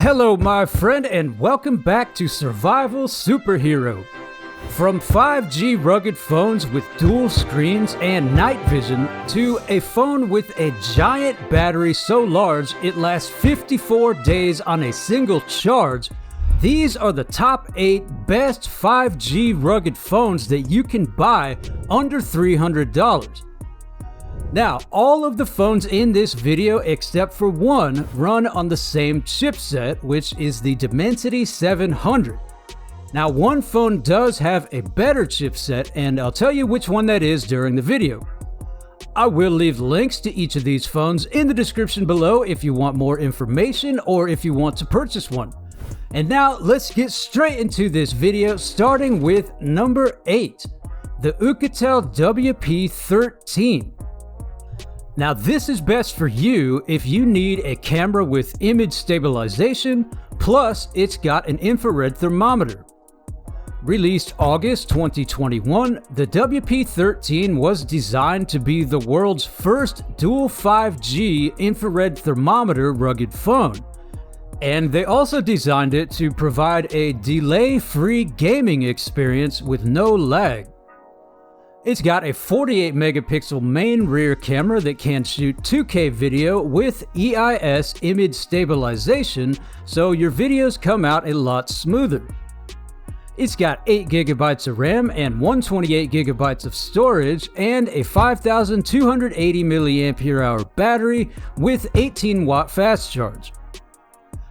Hello my friend and welcome back to Survival Superhero. From 5G rugged phones with dual screens and night vision to a phone with a giant battery so large it lasts 54 days on a single charge, these are the top 8 best 5G rugged phones that you can buy under $300. Now, all of the phones in this video except for one run on the same chipset, which is the Dimensity 700. Now, one phone does have a better chipset, and I'll tell you which one that is during the video. I will leave links to each of these phones in the description below if you want more information or if you want to purchase one. And now, let's get straight into this video, starting with number 8, the Oukitel WP10. Now this is best for you if you need a camera with image stabilization, plus it's got an infrared thermometer. Released August 2021, the WP10 was designed to be the world's first dual 5G infrared thermometer rugged phone. And they also designed it to provide a delay-free gaming experience with no lag. It's got a 48 megapixel main rear camera that can shoot 2K video with EIS image stabilization, so your videos come out a lot smoother. It's got 8 GB of RAM and 128 GB of storage and a 5280 mAh battery with 18 watt fast charge.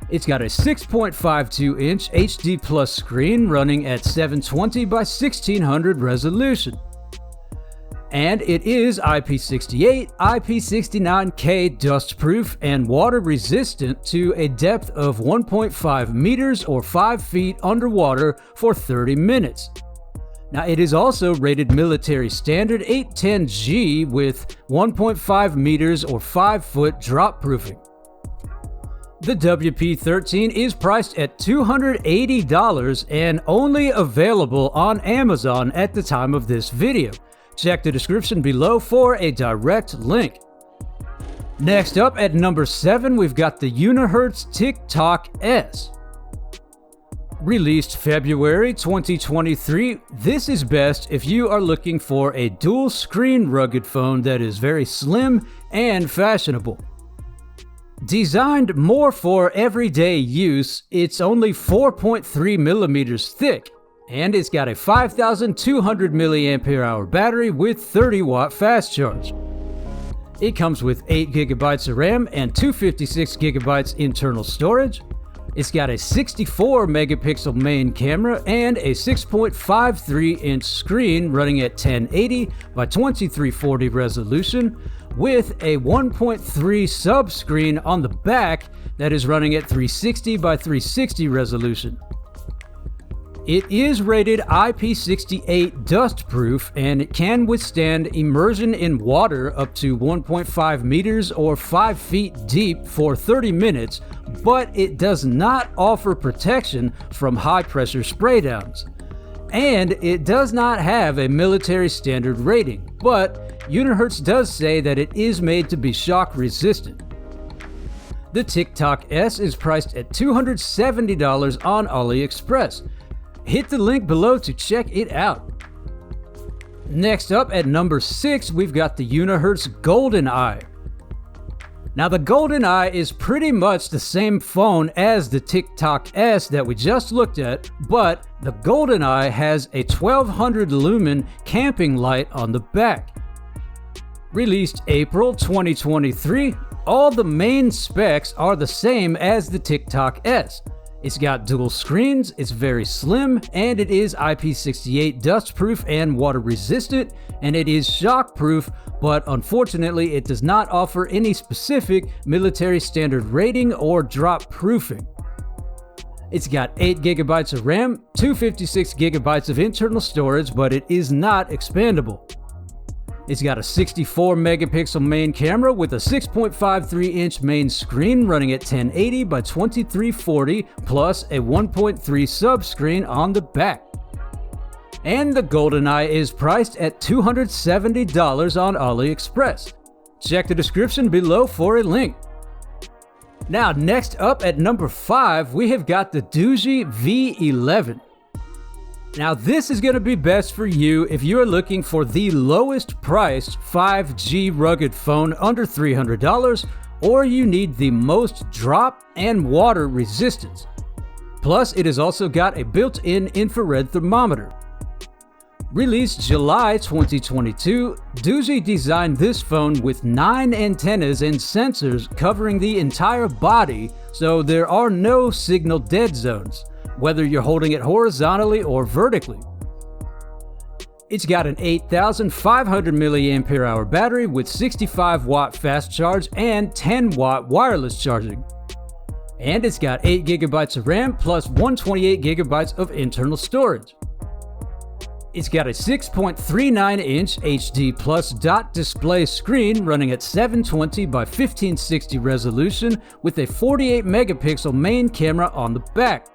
It's got a 6.52 inch HD Plus screen running at 720 by 1600 resolution. And it is IP68, IP69K dustproof and water resistant to a depth of 1.5 meters or 5 feet underwater for 30 minutes. Now it is also rated military standard 810G with 1.5 meters or 5 foot drop proofing. The WP10 is priced at $280 and only available on Amazon at the time of this video. Check the description below for a direct link. Next up at number 7, we've got the Unihertz TickTock-S. Released February 2023, this is best if you are looking for a dual screen rugged phone that is very slim and fashionable. Designed more for everyday use, it's only 4.3 millimeters thick. And it's got a 5200 mAh battery with 30 watt fast charge. It comes with 8 GB of RAM and 256 GB internal storage. It's got a 64 megapixel main camera and a 6.53 inch screen running at 1080 by 2340 resolution with a 1.3 sub screen on the back that is running at 360 by 360 resolution. It is rated IP68 dustproof and it can withstand immersion in water up to 1.5 meters or 5 feet deep for 30 minutes, but it does not offer protection from high pressure spraydowns. And it does not have a military standard rating, but Unihertz does say that it is made to be shock resistant. The TickTock-S is priced at $270 on AliExpress. Hit the link below to check it out. Next up at number 6, we've got the Unihertz Golden Eye. Now the Golden Eye is pretty much the same phone as the TickTock-S that we just looked at, but the Golden Eye has a 1200 lumen camping light on the back. Released April 2023, all the main specs are the same as the TickTock-S. It's got dual screens, it's very slim, and it is IP68 dustproof and water resistant, and it is shockproof, but unfortunately it does not offer any specific military standard rating or drop proofing. It's got 8 GB of RAM, 256 GB of internal storage, but it is not expandable. It's got a 64 megapixel main camera with a 6.53 inch main screen running at 1080 by 2340 plus a 1.3 sub screen on the back. And the Golden Eye is priced at $270 on AliExpress. Check the description below for a link. Now, next up at number 5, we have got the Doogee V11. Now, this is going to be best for you if you are looking for the lowest priced 5G rugged phone under $300, or you need the most drop and water resistance. Plus, it has also got a built-in infrared thermometer. Released July 2022, Doogee designed this phone with 9 antennas and sensors covering the entire body, so there are no signal dead zones, whether you're holding it horizontally or vertically. It's got an 8,500 mAh battery with 65 watt fast charge and 10 watt wireless charging. And it's got 8 GB of RAM plus 128 GB of internal storage. It's got a 6.39-inch HD Plus dot display screen running at 720 by 1560 resolution with a 48 megapixel main camera on the back.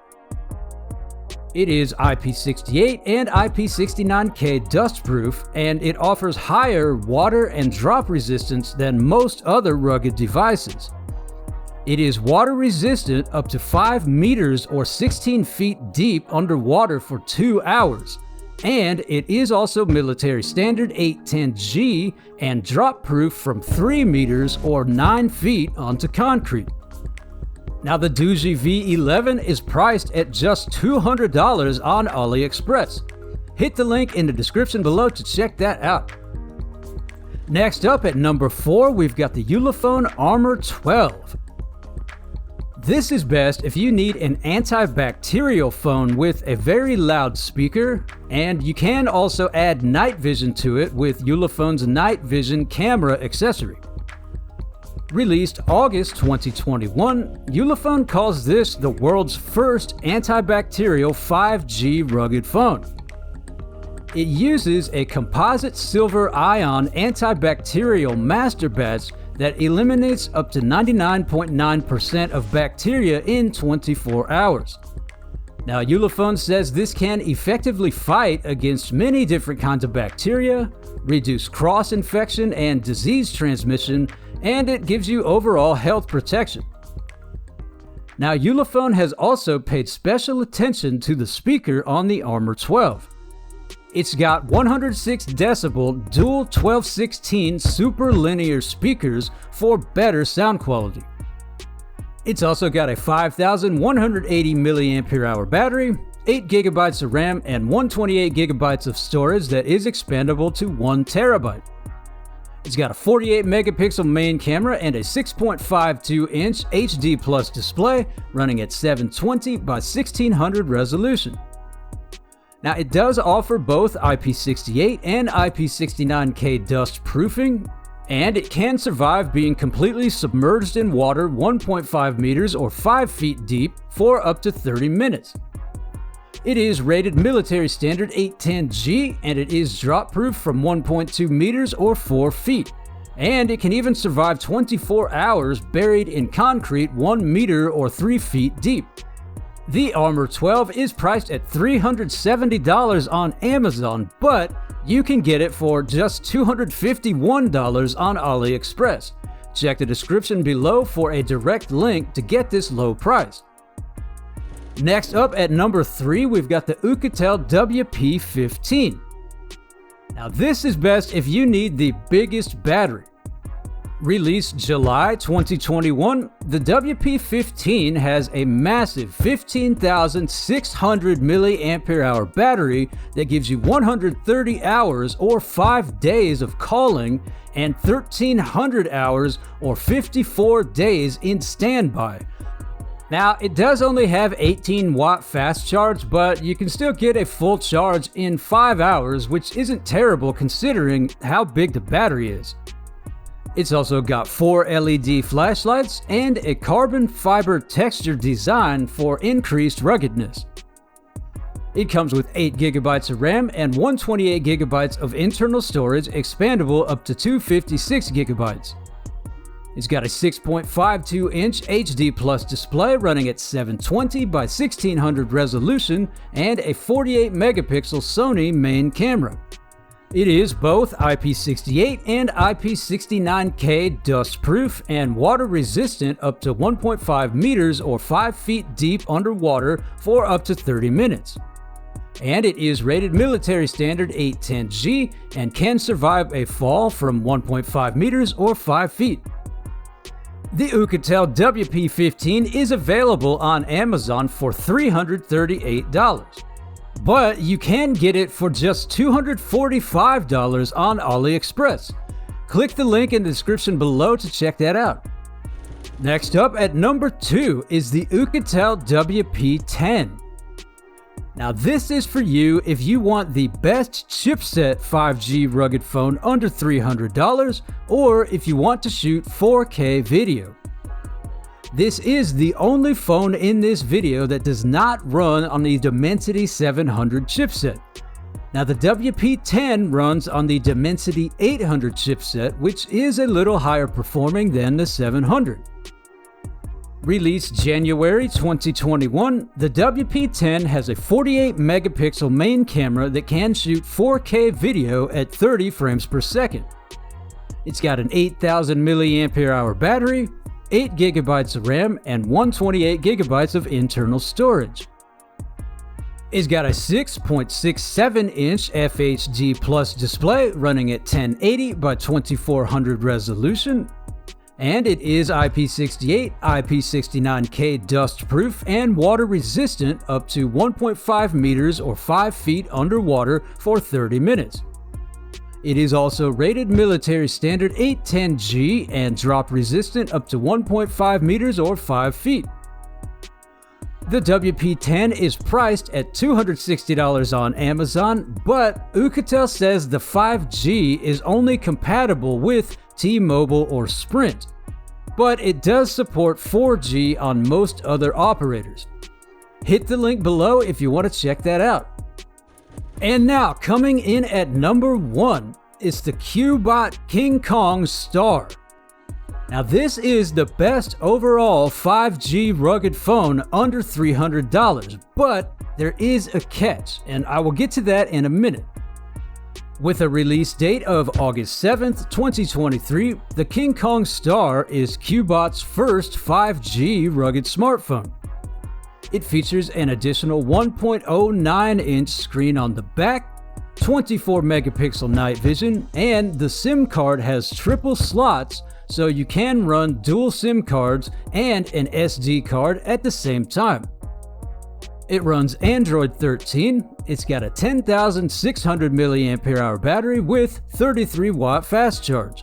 It is IP68 and IP69K dustproof, and it offers higher water and drop resistance than most other rugged devices. It is water resistant up to 5 meters or 16 feet deep underwater for 2 hours. And it is also military standard 810G and drop proof from 3 meters or 9 feet onto concrete. Now, the Doogee V11 is priced at just $200 on AliExpress. Hit the link in the description below to check that out. Next up at number 4, we've got the Ulefone Armor 12. This is best if you need an antibacterial phone with a very loud speaker, and you can also add night vision to it with Ulefone's night vision camera accessory. Released August 2021, Ulefone calls this the world's first antibacterial 5G rugged phone. It uses a composite silver ion antibacterial master batch that eliminates up to 99.9% of bacteria in 24 hours. Now, Ulefone says this can effectively fight against many different kinds of bacteria, reduce cross-infection and disease transmission, and it gives you overall health protection. Now, Ulefone has also paid special attention to the speaker on the Armor 12. It's got 106 decibel dual 1216 super linear speakers for better sound quality. It's also got a 5,180 mAh battery, 8 GB of RAM, and 128 GB of storage that is expandable to 1 TB. It's got a 48 megapixel main camera and a 6.52-inch HD Plus display running at 720 by 1600 resolution. Now, it does offer both IP68 and IP69K dust proofing, and it can survive being completely submerged in water 1.5 meters or 5 feet deep for up to 30 minutes. It is rated military standard 810G, and it is drop proof from 1.2 meters or 4 feet. And it can even survive 24 hours buried in concrete 1 meter or 3 feet deep. The Armor 12 is priced at $370 on Amazon, but you can get it for just $251 on AliExpress. Check the description below for a direct link to get this low price. Next up at number 3, we've got the Oukitel WP10. Now, this is best if you need the biggest battery. Released July 2021, the WP10 has a massive 15,600 mAh battery that gives you 130 hours or 5 days of calling and 1,300 hours or 54 days in standby. Now, it does only have 18 watt fast charge, but you can still get a full charge in 5 hours, which isn't terrible considering how big the battery is. It's also got 4 LED flashlights and a carbon fiber texture design for increased ruggedness. It comes with 8 GB of RAM and 128 GB of internal storage, expandable up to 256 GB. It's got a 6.52-inch HD Plus display running at 720 by 1600 resolution and a 48 megapixel Sony main camera. It is both IP68 and IP69K dust-proof and water-resistant up to 1.5 meters or 5 feet deep underwater for up to 30 minutes. And it is rated military standard 810G and can survive a fall from 1.5 meters or 5 feet. The Oukitel WP10 is available on Amazon for $338. But you can get it for just $245 on AliExpress. Click the link in the description below to check that out. Next up at number 2 is the Oukitel WP10. Now this is for you if you want the best chipset 5G rugged phone under $300 or if you want to shoot 4K video. This is the only phone in this video that does not run on the Dimensity 700 chipset. Now the WP10 runs on the Dimensity 800 chipset, which is a little higher performing than the 700. Released January 2021, the WP10 has a 48 megapixel main camera that can shoot 4K video at 30 frames per second. It's got an 8000 mAh battery, 8 GB of RAM, and 128 GB of internal storage. It's got a 6.67-inch FHD Plus display running at 1080 by 2400 resolution, and it is IP68, IP69K dust-proof, and water-resistant up to 1.5 meters or 5 feet underwater for 30 minutes. It is also rated military standard 810G and drop resistant up to 1.5 meters or 5 feet. The WP10 is priced at $260 on Amazon, but Oukitel says the 5G is only compatible with T-Mobile or Sprint, but it does support 4G on most other operators. Hit the link below if you want to check that out. And now, coming in at number 1 is the Cubot KingKong Star. Now this is the best overall 5G rugged phone under $300, but there is a catch, and I will get to that in a minute. With a release date of August 7th, 2023, the KingKong Star is Cubot's first 5G rugged smartphone. It features an additional 1.09-inch screen on the back, 24 megapixel night vision, and the SIM card has triple slots so you can run dual SIM cards and an SD card at the same time. It runs Android 13, it's got a 10,600 mAh battery with 33 watt fast charge.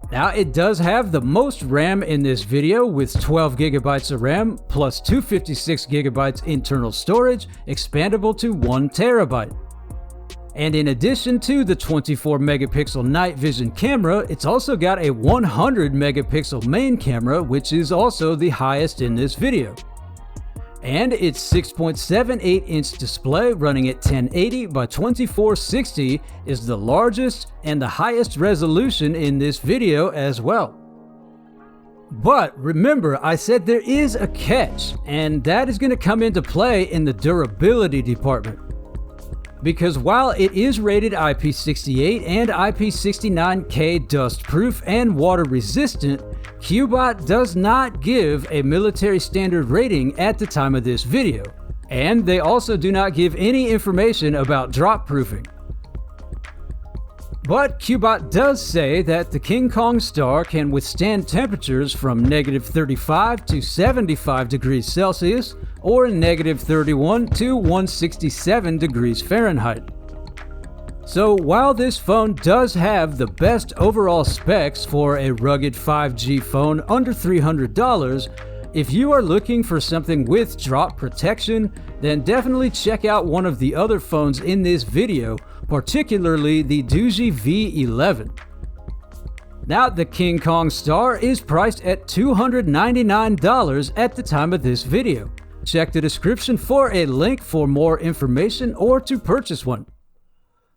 Now it does have the most RAM in this video with 12 GB of RAM plus 256 GB internal storage expandable to 1 TB. And in addition to the 24 megapixel night vision camera, it's also got a 100 megapixel main camera, which is also the highest in this video. And its 6.78-inch display running at 1080 by 2460 is the largest and the highest resolution in this video as well. But remember, I said there is a catch, and that is going to come into play in the durability department. Because while it is rated IP68 and IP69K dust-proof and water-resistant, Cubot does not give a military standard rating at the time of this video, and they also do not give any information about drop proofing. But Cubot does say that the KingKong Star can withstand temperatures from -35 to 75 degrees Celsius or -31 to 167 degrees Fahrenheit. So while this phone does have the best overall specs for a rugged 5G phone under $300, if you are looking for something with drop protection, then definitely check out one of the other phones in this video, particularly the Doogee V11. Now the KingKong Star is priced at $299 at the time of this video. Check the description for a link for more information or to purchase one.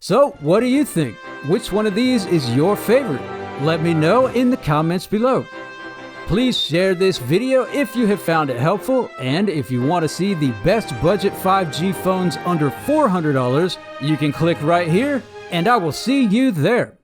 So what do you think? Which one of these is your favorite? Let me know in the comments below. Please share this video if you have found it helpful, and if you want to see the best budget 5G phones under $400, you can click right here and I will see you there.